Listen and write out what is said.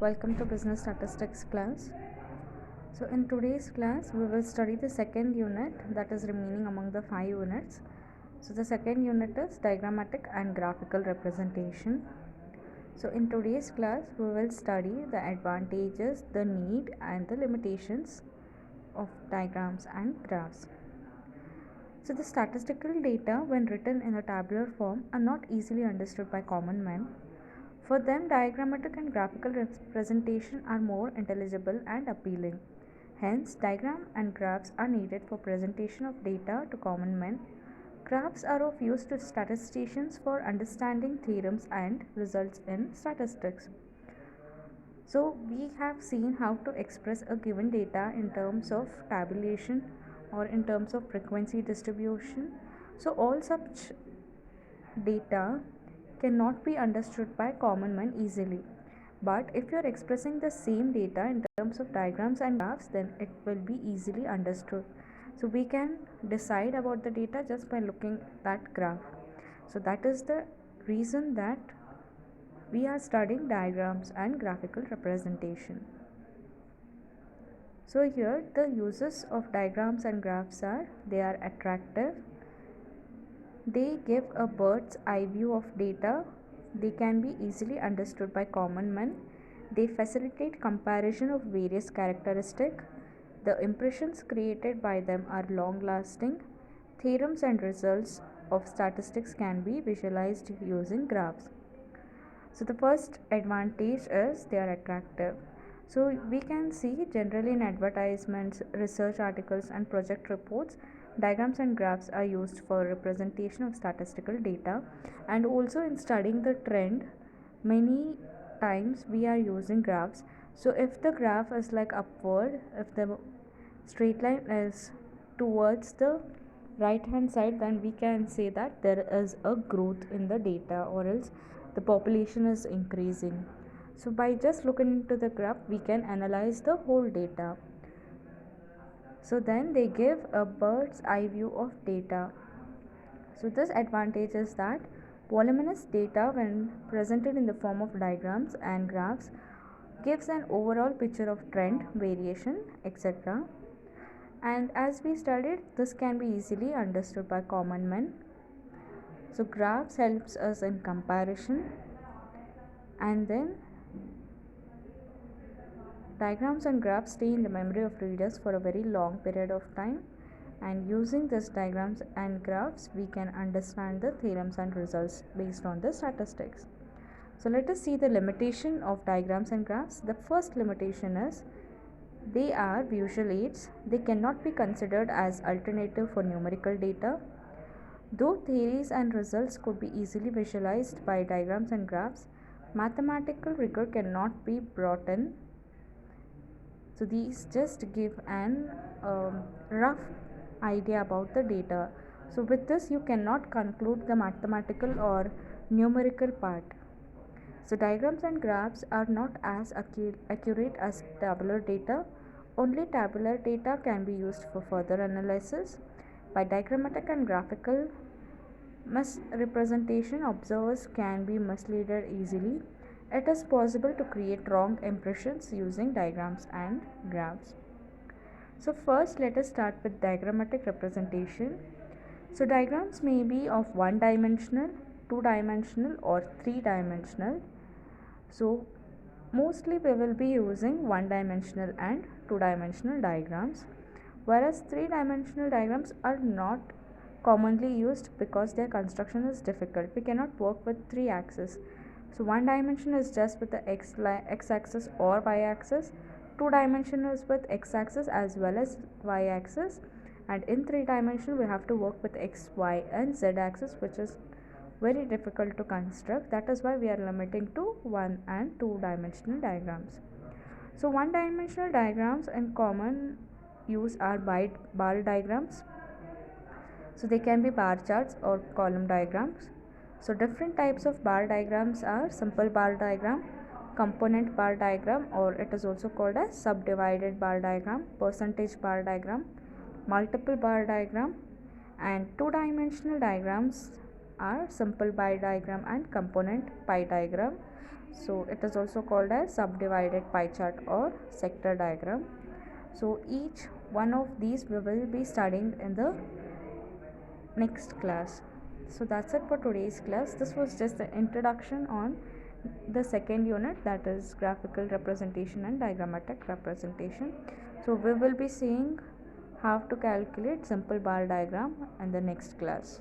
Welcome to Business Statistics class. So in today's class we will study the second unit that is remaining among the 5 units. So the second unit is diagrammatic and graphical representation. So in today's class we will study the advantages, the need and the limitations of diagrams and graphs. So the statistical data when written in a tabular form are not easily understood by common men. For them, diagrammatic and graphical representation are more intelligible and appealing. Hence, diagram and graphs are needed for presentation of data to common men. Graphs are of use to statisticians for understanding theorems and results in statistics. So, we have seen how to express a given data in terms of tabulation or in terms of frequency distribution. So, all such data cannot be understood by common man easily. But if you are expressing the same data in terms of diagrams and graphs, then it will be easily understood. So we can decide about the data just by looking at graph. So that is the reason that we are studying diagrams and graphical representation. So here the uses of diagrams and graphs are, they are attractive, they give a bird's eye view of data. They can be easily understood by common men. They facilitate comparison of various characteristics. The impressions created by them are long lasting. Theorems and results of statistics can be visualized using graphs. So the first advantage is they are attractive. So we can see generally in advertisements, research articles and project reports, diagrams and graphs are used for representation of statistical data, and also in studying the trend many times we are using graphs. So if the graph is like upward, if the straight line is towards the right hand side, then we can say that there is a growth in the data, or else the population is increasing. So by just looking into the graph we can analyze the whole data. So then they give a bird's eye view of data. So this advantage is that voluminous data when presented in the form of diagrams and graphs gives an overall picture of trend, variation, etc. And as we studied, this can be easily understood by common men. So graphs helps us in comparison, and then diagrams and graphs stay in the memory of readers for a very long period of time, and using these diagrams and graphs we can understand the theorems and results based on the statistics. So let us see the limitation of diagrams and graphs. The first limitation is they are visual aids. They cannot be considered as alternative for numerical data. Though theories and results could be easily visualized by diagrams and graphs, mathematical rigor cannot be brought in. So these just give an rough idea about the data. So with this you cannot conclude the mathematical or numerical part. So diagrams and graphs are not as accurate as tabular data. Only tabular data can be used for further analysis. By diagrammatic and graphical misrepresentation, observers can be misled easily. It is possible to create wrong impressions using diagrams and graphs. So first let us start with diagrammatic representation. So diagrams may be of one-dimensional, two-dimensional or three-dimensional. So mostly we will be using one-dimensional and two-dimensional diagrams, whereas three-dimensional diagrams are not commonly used because their construction is difficult. We cannot work with three axes. So one dimension is just with the x-axis or y-axis, two dimension is with x-axis as well as y-axis, and in three dimension we have to work with x, y and z-axis, which is very difficult to construct. That is why we are limiting to one and two dimensional diagrams. So one dimensional diagrams in common use are bar diagrams. So they can be bar charts or column diagrams. So different types of bar diagrams are simple bar diagram, component bar diagram, or it is also called as subdivided bar diagram, percentage bar diagram, multiple bar diagram, and two-dimensional diagrams are simple bar diagram and component pie diagram. So it is also called as subdivided pie chart or sector diagram. So each one of these we will be studying in the next class. So that's it for today's class. This was just the introduction on the second unit, that is graphical representation and diagrammatic representation. So we will be seeing how to calculate simple bar diagram in the next class.